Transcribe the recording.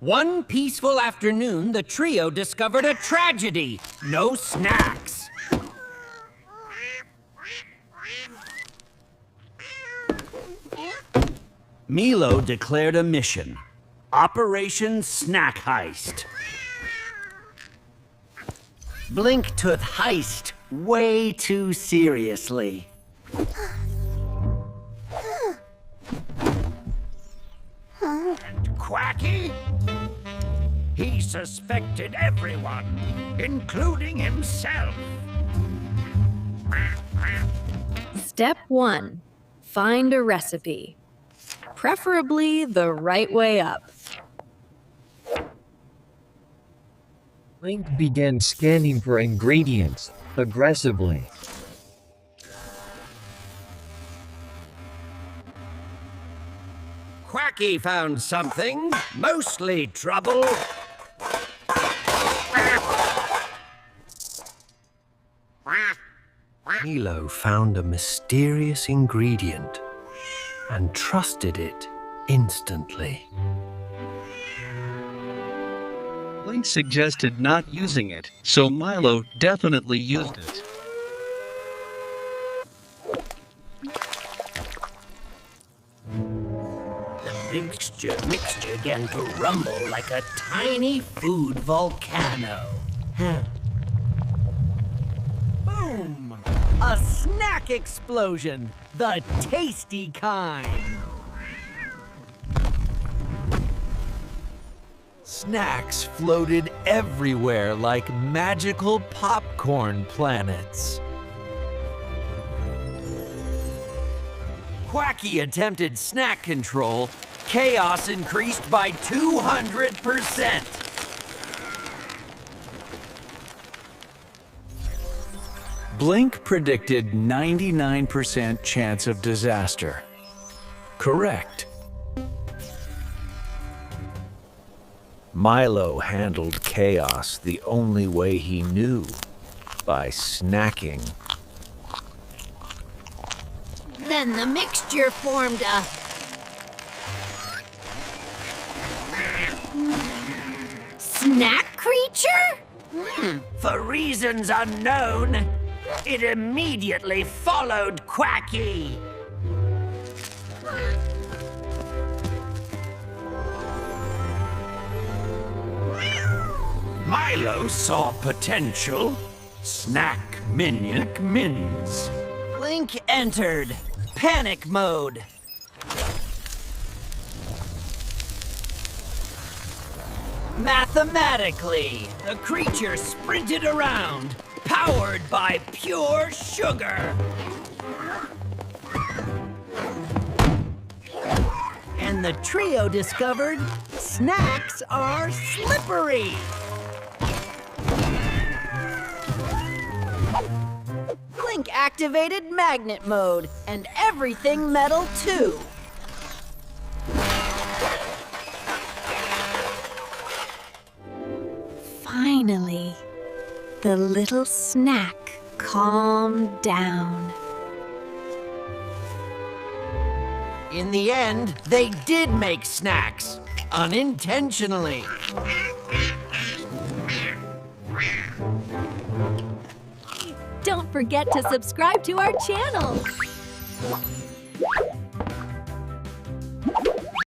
One peaceful afternoon, the trio discovered a tragedy. No snacks. Milo declared a mission. Operation Snack Heist. Blink took heist way too seriously. And Quacky? He suspected everyone, including himself. Step 1. Find a recipe. Preferably the right way up. Blink began scanning for ingredients aggressively. Quacky found something, mostly trouble. Milo found a mysterious ingredient and trusted it instantly. Blink suggested not using it, so Milo definitely used it. The mixture began to rumble like a tiny food volcano. Boom! A snack explosion! The tasty kind! Snacks floated everywhere like magical popcorn planets. Quacky attempted snack control. Chaos increased by 200%. Blink predicted 99% chance of disaster. Correct. Milo handled chaos the only way he knew, by snacking. Then the mixture formed a... snack creature? For reasons unknown, it immediately followed Quacky. Milo saw potential. Snack minion mins. Blink entered panic mode. Mathematically, the creature sprinted around, powered by pure sugar. And the trio discovered snacks are slippery. Blink activated magnet mode, and everything metal too. Finally, the little snack calmed down. In the end, they did make snacks, unintentionally. Don't forget to subscribe to our channel.